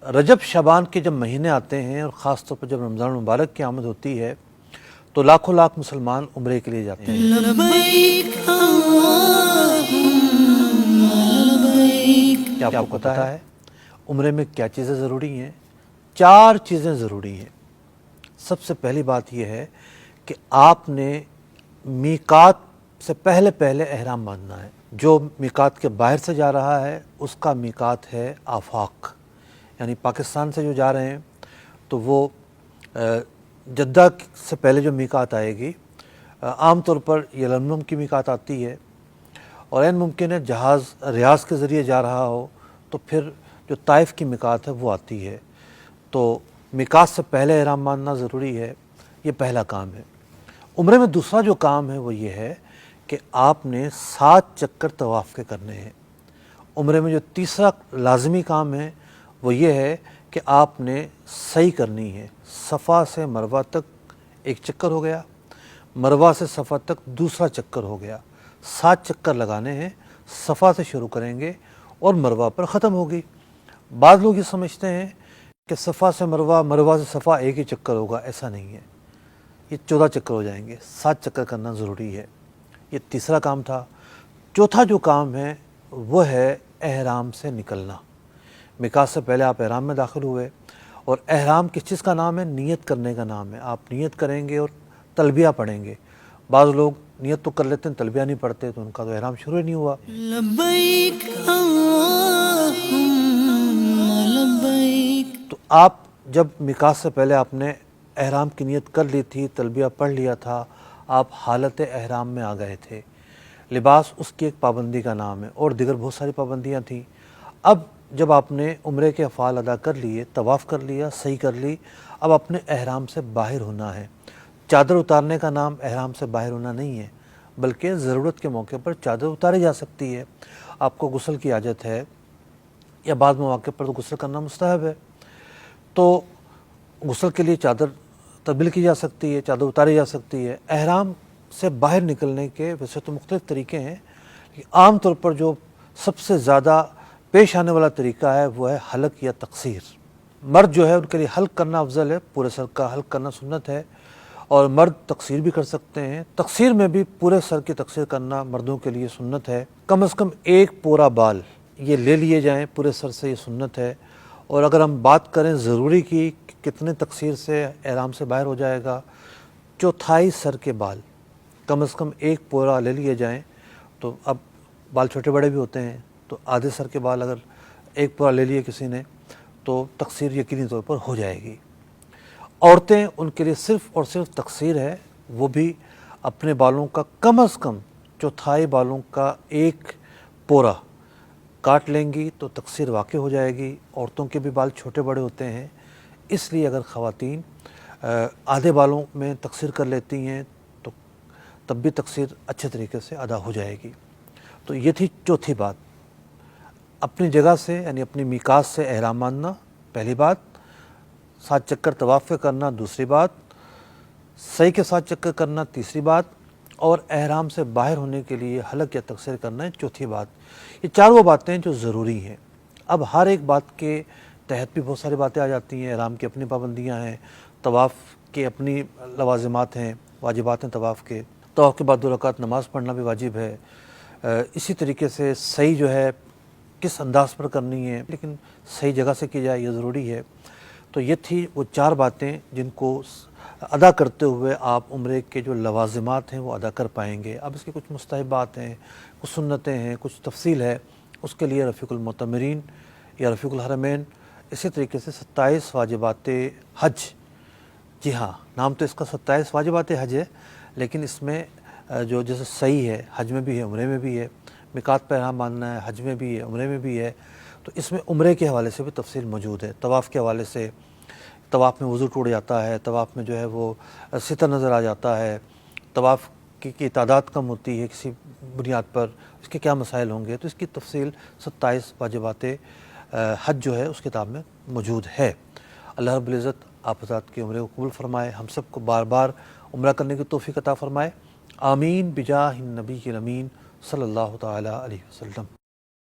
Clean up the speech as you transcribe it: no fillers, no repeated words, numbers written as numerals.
رجب شعبان کے جب مہینے آتے ہیں اور خاص طور پر جب رمضان المبارک کی آمد ہوتی ہے تو لاکھوں لاکھ مسلمان عمرے کے لیے جاتے ہیں۔ کیا آپ کو پتہ ہے عمرے میں کیا چیزیں ضروری ہیں؟ 4 چیزیں ضروری ہیں۔ سب سے پہلی بات یہ ہے کہ آپ نے میقات سے پہلے احرام باندھنا ہے۔ جو میقات کے باہر سے جا رہا ہے اس کا میقات ہے آفاق، یعنی پاکستان سے جو جا رہے ہیں تو وہ جدہ سے پہلے جو میقات آئے گی، عام طور پر یلملم کی میقات آتی ہے، اور عین ممکن ہے جہاز ریاض کے ذریعے جا رہا ہو تو پھر جو طائف کی میقات ہے وہ آتی ہے۔ تو میقات سے پہلے احرام باندھنا ضروری ہے، یہ پہلا کام ہے۔ عمرے میں دوسرا جو کام ہے وہ یہ ہے کہ آپ نے 7 چکر طواف کے کرنے ہیں۔ عمرے میں جو تیسرا لازمی کام ہے وہ یہ ہے کہ آپ نے سعی کرنی ہے۔ صفا سے مروہ تک ایک چکر ہو گیا، مروہ سے صفا تک دوسرا چکر ہو گیا، 7 چکر لگانے ہیں۔ صفا سے شروع کریں گے اور مروہ پر ختم ہوگی۔ بعض لوگ یہ سمجھتے ہیں کہ صفا سے مروہ، مروہ سے صفا ایک ہی چکر ہوگا، ایسا نہیں ہے، یہ 14 چکر ہو جائیں گے۔ 7 چکر کرنا ضروری ہے، یہ تیسرا کام تھا۔ چوتھا جو کام ہے وہ ہے احرام سے نکلنا۔ میقات سے پہلے آپ احرام میں داخل ہوئے، اور احرام کس چیز کا نام ہے؟ نیت کرنے کا نام ہے۔ آپ نیت کریں گے اور تلبیہ پڑھیں گے۔ بعض لوگ نیت تو کر لیتے ہیں، تلبیہ نہیں پڑھتے، تو ان کا تو احرام شروع ہی نہیں ہوا۔ لبیک اللہم لبیک۔ تو آپ جب میقات سے پہلے آپ نے احرام کی نیت کر لی تھی، تلبیہ پڑھ لیا تھا، آپ حالت احرام میں آ گئے تھے۔ لباس اس کی ایک پابندی کا نام ہے، اور دیگر بہت ساری پابندیاں تھیں۔ اب جب آپ نے عمرے کے افعال ادا کر لیے، طواف کر لیا، سعی کر لی، اب اپنے احرام سے باہر ہونا ہے۔ چادر اتارنے کا نام احرام سے باہر ہونا نہیں ہے، بلکہ ضرورت کے موقع پر چادر اتاری جا سکتی ہے۔ آپ کو غسل کی حاجت ہے یا بعض مواقع پر تو غسل کرنا مستحب ہے، تو غسل کے لیے چادر تبدیل کی جا سکتی ہے، چادر اتاری جا سکتی ہے۔ احرام سے باہر نکلنے کے ویسے تو مختلف طریقے ہیں، لیکن عام طور پر جو سب سے زیادہ پیش آنے والا طریقہ ہے وہ ہے حلق یا تقصیر۔ مرد جو ہے ان کے لیے حلق کرنا افضل ہے، پورے سر کا حلق کرنا سنت ہے، اور مرد تقصیر بھی کر سکتے ہیں۔ تقصیر میں بھی پورے سر کی تقصیر کرنا مردوں کے لیے سنت ہے۔ کم از کم 1 پورا بال یہ لے لیے جائیں پورے سر سے، یہ سنت ہے۔ اور اگر ہم بات کریں ضروری کی کتنے تقصیر سے احرام سے باہر ہو جائے گا، 1/4 سر کے بال کم از کم 1 پورا لے لیے جائیں۔ تو اب بال چھوٹے بڑے بھی ہوتے ہیں، تو آدھے سر کے بال اگر 1 پورا لے لیے کسی نے تو تقصیر یقینی طور پر ہو جائے گی۔ عورتیں ان کے لیے صرف اور صرف تقصیر ہے، وہ بھی اپنے بالوں کا کم از کم 1/4 بالوں کا 1 پورا کاٹ لیں گی تو تقصیر واقع ہو جائے گی۔ عورتوں کے بھی بال چھوٹے بڑے ہوتے ہیں، اس لیے اگر خواتین آدھے بالوں میں تقصیر کر لیتی ہیں تو تب بھی تقصیر اچھے طریقے سے ادا ہو جائے گی۔ تو یہ تھی چوتھی بات، اپنی جگہ سے یعنی اپنی میقات سے احرام باندھنا، پہلی بات۔ 7 چکر طواف کے کرنا، دوسری بات۔ سعی کے 7 چکر کرنا، تیسری بات۔ اور احرام سے باہر ہونے کے لیے حلق یا تقصیر کرنا ہے، چوتھی بات۔ یہ 4 وہ باتیں جو ضروری ہیں۔ اب ہر ایک بات کے تحت بھی بہت ساری باتیں آ جاتی ہیں۔ احرام کی اپنی پابندیاں ہیں، طواف کے اپنی لوازمات ہیں، واجبات ہیں طواف کے۔ طواف کے بعد 2 رکعت نماز پڑھنا بھی واجب ہے۔ اسی طریقے سے سعی جو ہے کس انداز پر کرنی ہے، لیکن صحیح جگہ سے کی جائے، یہ ضروری ہے۔ تو یہ تھی وہ 4 باتیں جن کو ادا کرتے ہوئے آپ عمرے کے جو لوازمات ہیں وہ ادا کر پائیں گے۔ اب اس کے کچھ مستحبات ہیں، کچھ سنتیں ہیں، کچھ تفصیل ہے، اس کے لیے رفیق المعتمرین یا رفیق الحرمین، اسی طریقے سے 27 واجبات حج۔ جی ہاں، نام تو اس کا 27 واجبات حج ہے، لیکن اس میں جو جیسے صحیح ہے، حج میں بھی ہے، عمرے میں بھی ہے۔ میقات پہ احرام باندھنا ہے، حج میں بھی ہے، عمرے میں بھی ہے۔ تو اس میں عمرے کے حوالے سے بھی تفصیل موجود ہے۔ طواف کے حوالے سے، طواف میں وضو ٹوٹ جاتا ہے، طواف میں جو ہے وہ ستر نظر آ جاتا ہے، طواف کی تعداد کم ہوتی ہے کسی بنیاد پر، اس کے کیا مسائل ہوں گے، تو اس کی تفصیل 27 واجبات حج جو ہے اس کتاب میں موجود ہے۔ اللہ رب العزت آپ حضرات کے عمرے کو قبول فرمائے، ہم سب کو بار بار عمرہ کرنے کی توفیق عطا فرمائے۔ آمین بجاہ النبی الامین صلی اللہ تعالی علیہ وسلم۔